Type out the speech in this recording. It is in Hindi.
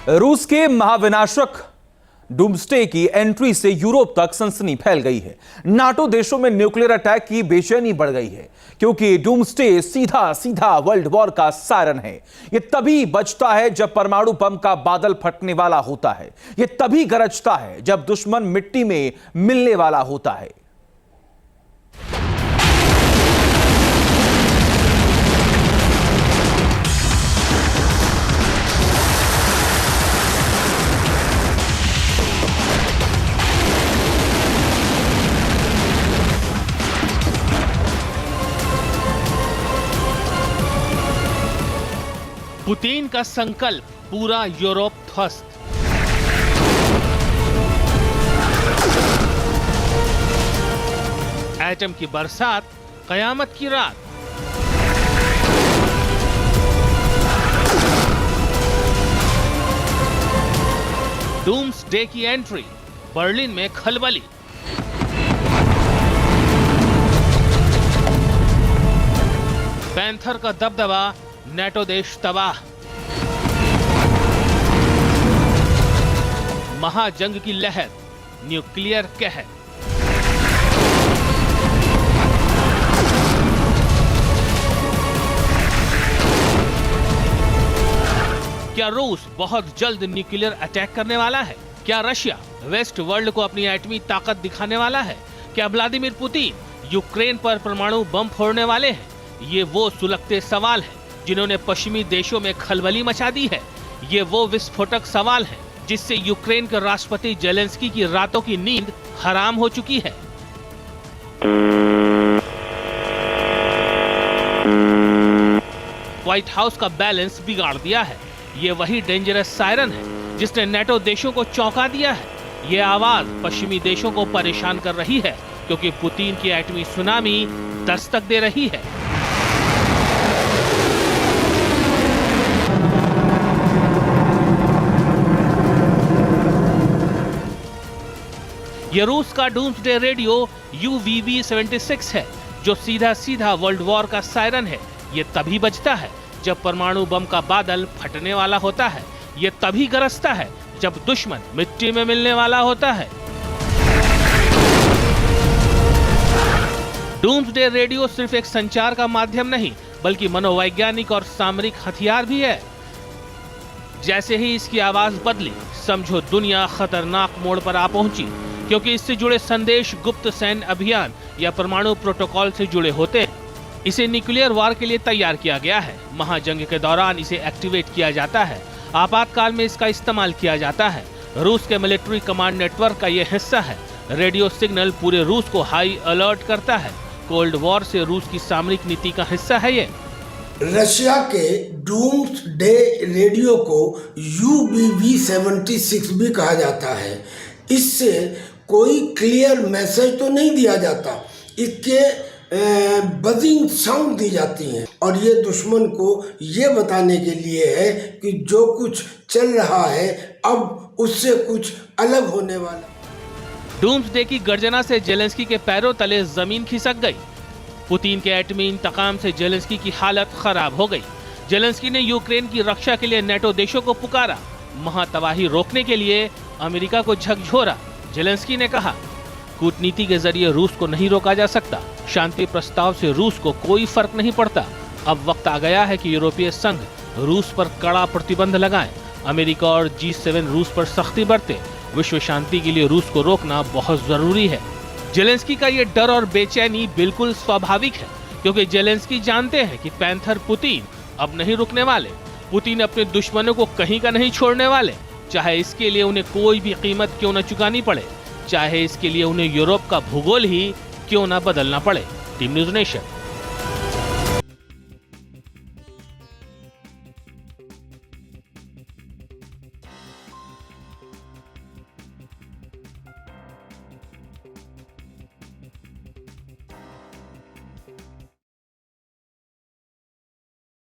रूस के महाविनाशक डूम्सडे की एंट्री से यूरोप तक सनसनी फैल गई है। नाटो देशों में न्यूक्लियर अटैक की बेचैनी बढ़ गई है, क्योंकि डूम्सडे सीधा सीधा वर्ल्ड वॉर का सायरन है। यह तभी बजता है जब परमाणु बम का बादल फटने वाला होता है। यह तभी गरजता है जब दुश्मन मिट्टी में मिलने वाला होता है। पुतिन का संकल्प, पूरा यूरोप ध्वस्त। एटम की बरसात, कयामत की रात। डूम्सडे की एंट्री, बर्लिन में खलबली। पैंथर का दबदबा, नेटो देश तबाह। महाजंग की लहर, न्यूक्लियर कहर। क्या रूस बहुत जल्द न्यूक्लियर अटैक करने वाला है? क्या रशिया वेस्ट वर्ल्ड को अपनी एटमी ताकत दिखाने वाला है? क्या व्लादिमीर पुतिन यूक्रेन पर परमाणु बम फोड़ने वाले हैं? ये वो सुलगते सवाल हैं जिन्होंने पश्चिमी देशों में खलबली मचा दी है। ये वो विस्फोटक सवाल हैं जिससे यूक्रेन के राष्ट्रपति जेलेंस्की की रातों की नींद हराम हो चुकी है। व्हाइट हाउस का बैलेंस बिगाड़ दिया है। ये वही डेंजरस सायरन है जिसने नेटो देशों को चौंका दिया है। ये आवाज पश्चिमी देशों को परेशान कर रही है, क्योंकि पुतिन की एटमी सुनामी दस्तक दे रही है। ये रूस का डूम्सडे रेडियो UVV-76 है, जो सीधा सीधा वर्ल्ड वॉर का सायरन है। ये तभी बजता है जब परमाणु बम का बादल फटने वाला होता है। ये तभी गरजता है जब दुश्मन मिट्टी में मिलने वाला होता है। डूम्सडे रेडियो सिर्फ एक संचार का माध्यम नहीं, बल्कि मनोवैज्ञानिक और सामरिक हथियार भी है। जैसे ही इसकी आवाज बदली, समझो दुनिया खतरनाक मोड़ पर आ पहुंची, क्योंकि इससे जुड़े संदेश गुप्त सैन्य अभियान या परमाणु प्रोटोकॉल से जुड़े होते हैं। इसे न्यूक्लियर वार के लिए तैयार किया गया है। महाजंग के दौरान इसे एक्टिवेट किया जाता है। आपातकाल में इसका इस्तेमाल किया जाता है। रूस के मिलिट्री कमांड नेटवर्क का यह हिस्सा है। रेडियो सिग्नल पूरे रूस को हाई अलर्ट करता है। कोल्ड वॉर से रूस की सामरिक नीति का हिस्सा है ये। रशिया के डूम्सडे रेडियो को UVV-76 भी कहा जाता है। इससे कोई क्लियर मैसेज तो नहीं दिया जाता, इसके बजिंग साउंड दी जाती हैं, और ये दुश्मन को ये बताने के लिए है कि जो कुछ चल रहा है अब उससे कुछ अलग होने वाला। डूम्सडे की गर्जना से जेलेंस्की के पैरों तले जमीन खिसक गई। पुतिन के एटमी इंतकाम से जेलेंस्की की हालत खराब हो गई। जेलेंस्की ने यूक्रेन की रक्षा के लिए नेटो देशों को पुकारा। महातबाही रोकने के लिए अमेरिका को झकझोरा। जेलेंस्की ने कहा, कूटनीति के जरिए रूस को नहीं रोका जा सकता। शांति प्रस्ताव से रूस को कोई फर्क नहीं पड़ता। अब वक्त आ गया है कि यूरोपीय संघ रूस पर कड़ा प्रतिबंध लगाए। अमेरिका और G7 रूस पर सख्ती बरते। विश्व शांति के लिए रूस को रोकना बहुत जरूरी है। जेलेंस्की का ये डर और बेचैनी बिल्कुल स्वाभाविक है, क्योंकि जेलेंस्की जानते हैं कि पैंथर पुतिन अब नहीं रुकने वाले। पुतिन अपने दुश्मनों को कहीं का नहीं छोड़ने वाले, चाहे इसके लिए उन्हें कोई भी कीमत क्यों न चुकानी पड़े, चाहे इसके लिए उन्हें यूरोप का भूगोल ही क्यों न बदलना पड़े। Team news nation.